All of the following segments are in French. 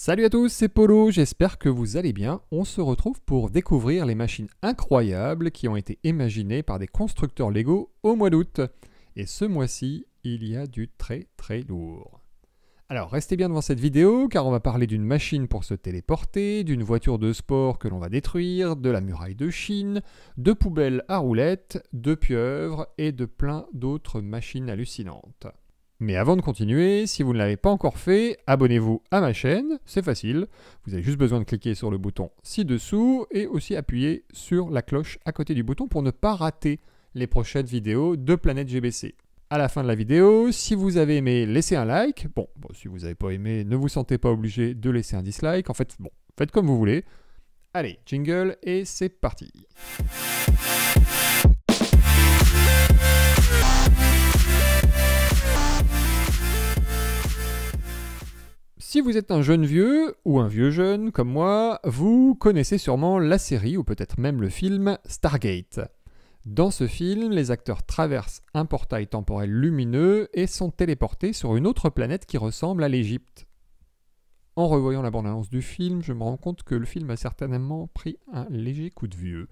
Salut à tous, c'est Polo, j'espère que vous allez bien. On se retrouve pour découvrir les machines incroyables qui ont été imaginées par des constructeurs Lego au mois d'août. Et ce mois-ci, il y a du très lourd. Alors restez bien devant cette vidéo car on va parler d'une machine pour se téléporter, d'une voiture de sport que l'on va détruire, de la muraille de Chine, de poubelles à roulettes, de pieuvres et de plein d'autres machines hallucinantes. Mais avant de continuer, si vous ne l'avez pas encore fait, abonnez-vous à ma chaîne, c'est facile. Vous avez juste besoin de cliquer sur le bouton ci-dessous et aussi appuyer sur la cloche à côté du bouton pour ne pas rater les prochaines vidéos de Planète GBC. À la fin de la vidéo, si vous avez aimé, laissez un like. Bon, si vous n'avez pas aimé, ne vous sentez pas obligé de laisser un dislike. En fait, faites comme vous voulez. Allez, jingle et c'est parti. Si vous êtes un jeune vieux ou un vieux jeune comme moi, vous connaissez sûrement la série ou peut-être même le film Stargate. Dans ce film, les acteurs traversent un portail temporel lumineux et sont téléportés sur une autre planète qui ressemble à l'Égypte. En revoyant la bande-annonce du film, je me rends compte que le film a certainement pris un léger coup de vieux.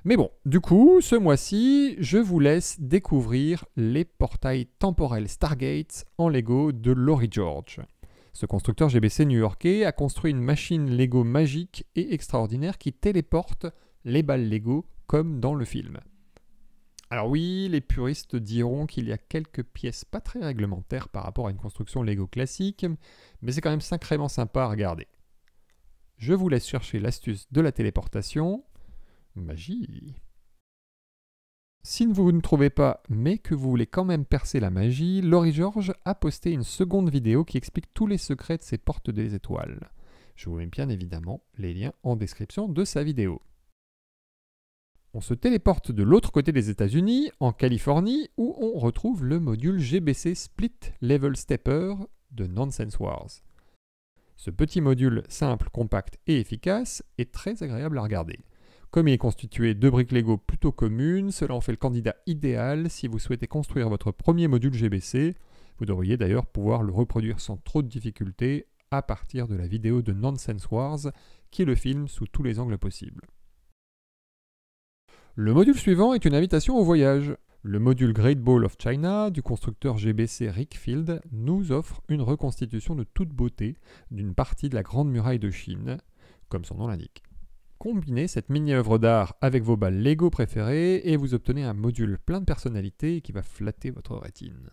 Mais bon, du coup, ce mois-ci, je vous laisse découvrir les portails temporels Stargate en Lego de Laurie George. Ce constructeur GBC new-yorkais a construit une machine Lego magique et extraordinaire qui téléporte les balles Lego comme dans le film. Alors oui, les puristes diront qu'il y a quelques pièces pas très réglementaires par rapport à une construction Lego classique, mais c'est quand même sacrément sympa à regarder. Je vous laisse chercher l'astuce de la téléportation. Magie. Si vous ne trouvez pas, mais que vous voulez quand même percer la magie, Laurie George a posté une seconde vidéo qui explique tous les secrets de ses portes des étoiles. Je vous mets bien évidemment les liens en description de sa vidéo. On se téléporte de l'autre côté des États-Unis, en Californie, où on retrouve le module GBC Split Level Stepper de Nonsense Wars. Ce petit module simple, compact et efficace est très agréable à regarder. Comme il est constitué de briques Lego plutôt communes, cela en fait le candidat idéal si vous souhaitez construire votre premier module GBC. Vous devriez d'ailleurs pouvoir le reproduire sans trop de difficultés à partir de la vidéo de Nonsense Wars qui le filme sous tous les angles possibles. Le module suivant est une invitation au voyage. Le module Great Ball of China du constructeur GBC Rickfield nous offre une reconstitution de toute beauté d'une partie de la Grande Muraille de Chine, comme son nom l'indique. Combinez cette mini-œuvre d'art avec vos balles Lego préférées et vous obtenez un module plein de personnalité qui va flatter votre rétine.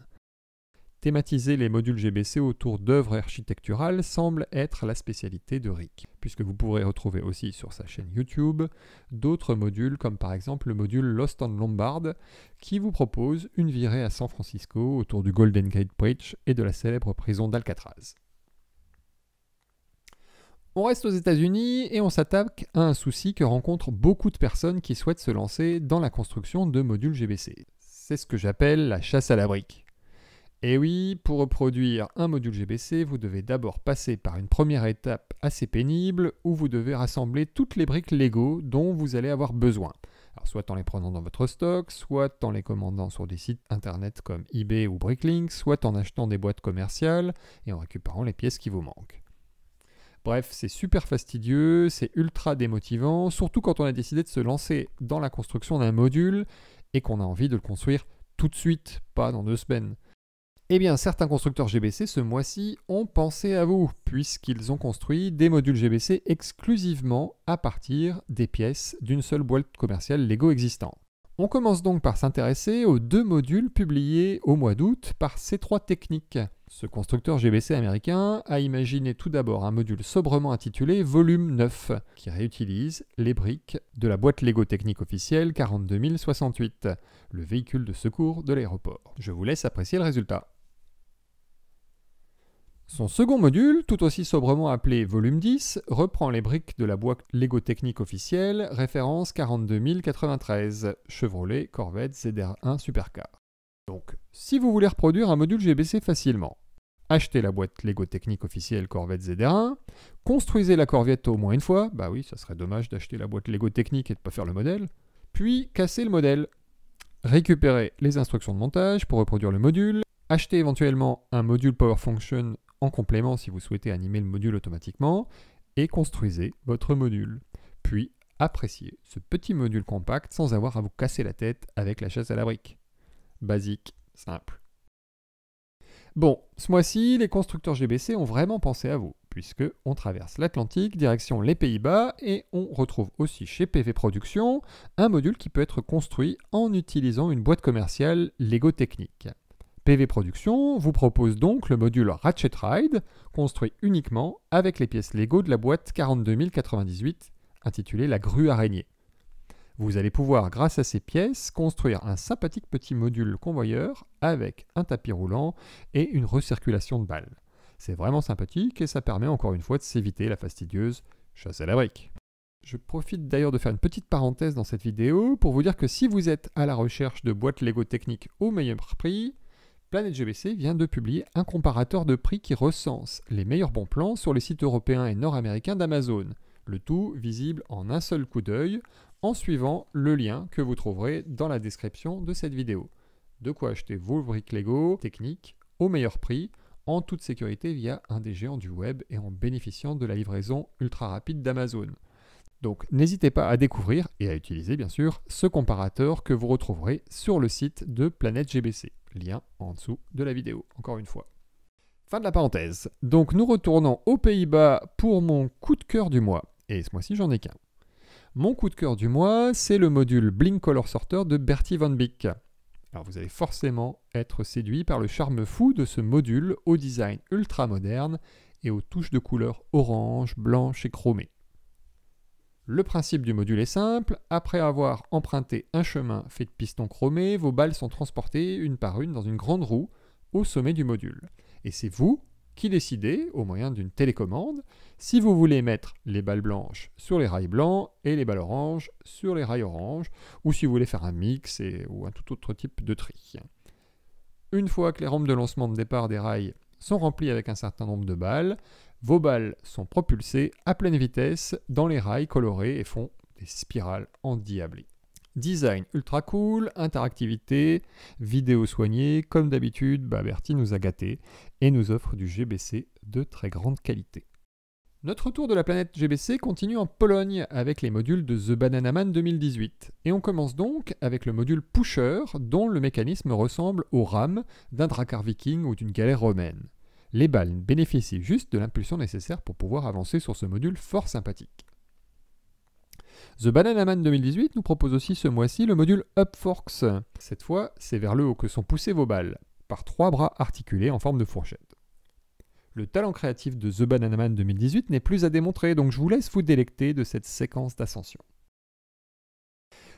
Thématiser les modules GBC autour d'œuvres architecturales semble être la spécialité de Rick, puisque vous pourrez retrouver aussi sur sa chaîne YouTube d'autres modules comme par exemple le module Lost on Lombard qui vous propose une virée à San Francisco autour du Golden Gate Bridge et de la célèbre prison d'Alcatraz. On reste aux États-Unis et on s'attaque à un souci que rencontrent beaucoup de personnes qui souhaitent se lancer dans la construction de modules GBC. C'est ce que j'appelle la chasse à la brique. Et oui, pour reproduire un module GBC, vous devez d'abord passer par une première étape assez pénible où vous devez rassembler toutes les briques Lego dont vous allez avoir besoin. Alors, soit en les prenant dans votre stock, soit en les commandant sur des sites internet comme eBay ou Bricklink, soit en achetant des boîtes commerciales et en récupérant les pièces qui vous manquent. Bref, c'est super fastidieux, c'est ultra démotivant, surtout quand on a décidé de se lancer dans la construction d'un module et qu'on a envie de le construire tout de suite, pas dans 2 semaines. Eh bien, certains constructeurs GBC ce mois-ci ont pensé à vous, puisqu'ils ont construit des modules GBC exclusivement à partir des pièces d'une seule boîte commerciale Lego existante. On commence donc par s'intéresser aux 2 modules publiés au mois d'août par C3 Techniques. Ce constructeur GBC américain a imaginé tout d'abord un module sobrement intitulé Volume 9, qui réutilise les briques de la boîte Lego Technique officielle 42068, le véhicule de secours de l'aéroport. Je vous laisse apprécier le résultat. Son second module, tout aussi sobrement appelé Volume 10, reprend les briques de la boîte Lego Technique officielle, référence 42093, Chevrolet Corvette ZR1 Supercar. Donc, si vous voulez reproduire un module GBC facilement, achetez la boîte Lego Technique officielle Corvette ZR1, construisez la Corvette au moins une fois, bah oui, ça serait dommage d'acheter la boîte Lego Technique et de ne pas faire le modèle, puis cassez le modèle. Récupérez les instructions de montage pour reproduire le module, achetez éventuellement un module Power Function en complément si vous souhaitez animer le module automatiquement, et construisez votre module. Puis, appréciez ce petit module compact sans avoir à vous casser la tête avec la chasse à la brique. Basique, simple. Bon, ce mois-ci, les constructeurs GBC ont vraiment pensé à vous, puisque on traverse l'Atlantique, direction les Pays-Bas, et on retrouve aussi chez PV Productions un module qui peut être construit en utilisant une boîte commerciale Lego Technic. PV Productions vous propose donc le module Ratchet Ride, construit uniquement avec les pièces Lego de la boîte 42098, intitulée la grue araignée. Vous allez pouvoir, grâce à ces pièces, construire un sympathique petit module convoyeur avec un tapis roulant et une recirculation de balles. C'est vraiment sympathique et ça permet encore une fois de s'éviter la fastidieuse chasse à la brique. Je profite d'ailleurs de faire une petite parenthèse dans cette vidéo pour vous dire que si vous êtes à la recherche de boîtes Lego Technic au meilleur prix, Planète GBC vient de publier un comparateur de prix qui recense les meilleurs bons plans sur les sites européens et nord-américains d'Amazon. Le tout visible en un seul coup d'œil en suivant le lien que vous trouverez dans la description de cette vidéo. De quoi acheter vos briques Lego Technic au meilleur prix, en toute sécurité via un des géants du web et en bénéficiant de la livraison ultra rapide d'Amazon. Donc n'hésitez pas à découvrir et à utiliser bien sûr ce comparateur que vous retrouverez sur le site de Planète GBC. Lien en dessous de la vidéo, encore une fois. Fin de la parenthèse. Donc nous retournons aux Pays-Bas pour mon coup de cœur du mois. Et ce mois-ci j'en ai qu'un. Mon coup de cœur du mois, c'est le module Blink Color Sorter de Bertie Van Beek. Alors vous allez forcément être séduit par le charme fou de ce module au design ultra moderne et aux touches de couleurs orange, blanche et chromée. Le principe du module est simple, après avoir emprunté un chemin fait de pistons chromés, vos balles sont transportées une par une dans une grande roue au sommet du module. Et c'est vous qui décidez, au moyen d'une télécommande, si vous voulez mettre les balles blanches sur les rails blancs et les balles oranges sur les rails oranges, ou si vous voulez faire un mix ou un tout autre type de tri. Une fois que les rampes de lancement de départ des rails sont remplies avec un certain nombre de balles, vos balles sont propulsées à pleine vitesse dans les rails colorés et font des spirales endiablées. Design ultra cool, interactivité, vidéo soignée, comme d'habitude, Bertie nous a gâtés et nous offre du GBC de très grande qualité. Notre tour de la planète GBC continue en Pologne avec les modules de The Banana Man 2018. Et on commence donc avec le module Pusher dont le mécanisme ressemble aux rames d'un drakkar viking ou d'une galère romaine. Les balles bénéficient juste de l'impulsion nécessaire pour pouvoir avancer sur ce module fort sympathique. The Banana Man 2018 nous propose aussi ce mois-ci le module Up Forks. Cette fois, c'est vers le haut que sont poussées vos balles, par 3 bras articulés en forme de fourchette. Le talent créatif de The Banana Man 2018 n'est plus à démontrer, donc je vous laisse vous délecter de cette séquence d'ascension.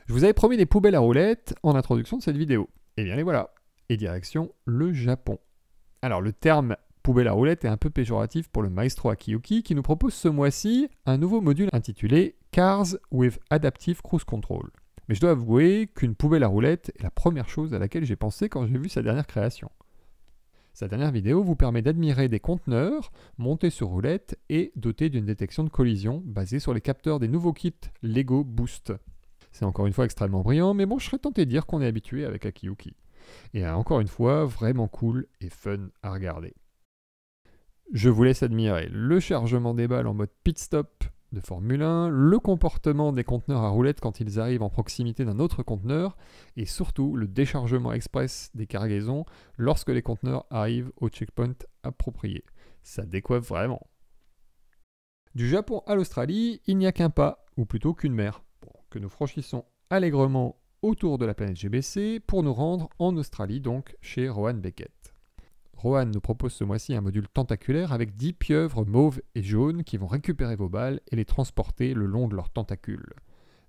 Je vous avais promis des poubelles à roulettes en introduction de cette vidéo. Et bien les voilà. Et direction le Japon. Alors le terme poubelle à roulettes est un peu péjoratif pour le maestro Akiyuki qui nous propose ce mois-ci un nouveau module intitulé Cars with Adaptive Cruise Control. Mais je dois avouer qu'une poubelle à roulettes est la première chose à laquelle j'ai pensé quand j'ai vu sa dernière création. Sa dernière vidéo vous permet d'admirer des conteneurs montés sur roulettes et dotés d'une détection de collision basée sur les capteurs des nouveaux kits Lego Boost. C'est encore une fois extrêmement brillant, mais bon, je serais tenté de dire qu'on est habitué avec Akiyuki. Et encore une fois, vraiment cool et fun à regarder. Je vous laisse admirer le chargement des balles en mode pit stop de Formule 1, le comportement des conteneurs à roulettes quand ils arrivent en proximité d'un autre conteneur, et surtout le déchargement express des cargaisons lorsque les conteneurs arrivent au checkpoint approprié. Ça décoiffe vraiment. Du Japon à l'Australie, il n'y a qu'un pas, ou plutôt qu'une mer, que nous franchissons allègrement autour de la planète GBC pour nous rendre en Australie, donc chez Rowan Beckett. Rowan nous propose ce mois-ci un module tentaculaire avec 10 pieuvres mauves et jaunes qui vont récupérer vos balles et les transporter le long de leurs tentacules.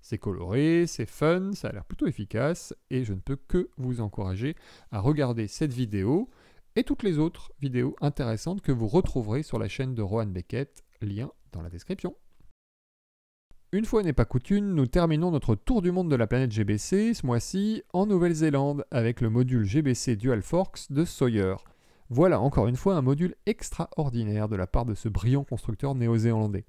C'est coloré, c'est fun, ça a l'air plutôt efficace et je ne peux que vous encourager à regarder cette vidéo et toutes les autres vidéos intéressantes que vous retrouverez sur la chaîne de Rowan Beckett, lien dans la description. Une fois n'est pas coutume, nous terminons notre tour du monde de la planète GBC ce mois-ci en Nouvelle-Zélande avec le module GBC Dual Forks de Sawyer. Voilà encore une fois un module extraordinaire de la part de ce brillant constructeur néo-zélandais.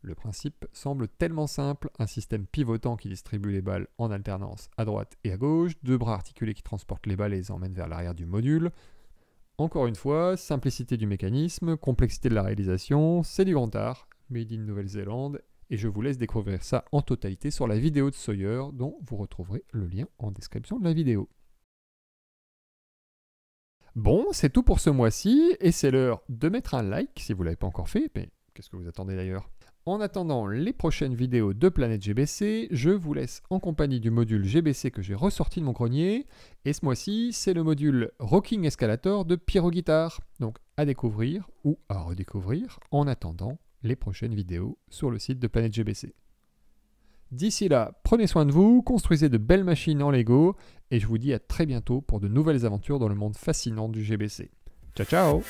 Le principe semble tellement simple, un système pivotant qui distribue les balles en alternance à droite et à gauche, 2 bras articulés qui transportent les balles et les emmènent vers l'arrière du module, Encore une fois, simplicité du mécanisme, complexité de la réalisation, c'est du grand art, made in Nouvelle-Zélande, et je vous laisse découvrir ça en totalité sur la vidéo de Sawyer, dont vous retrouverez le lien en description de la vidéo. Bon, c'est tout pour ce mois-ci, et c'est l'heure de mettre un like si vous ne l'avez pas encore fait, mais qu'est-ce que vous attendez d'ailleurs? En attendant les prochaines vidéos de Planète GBC, je vous laisse en compagnie du module GBC que j'ai ressorti de mon grenier. Et ce mois-ci, c'est le module Rocking Escalator de Pyro Guitar. Donc à découvrir ou à redécouvrir en attendant les prochaines vidéos sur le site de Planète GBC. D'ici là, prenez soin de vous, construisez de belles machines en Lego et je vous dis à très bientôt pour de nouvelles aventures dans le monde fascinant du GBC. Ciao ciao!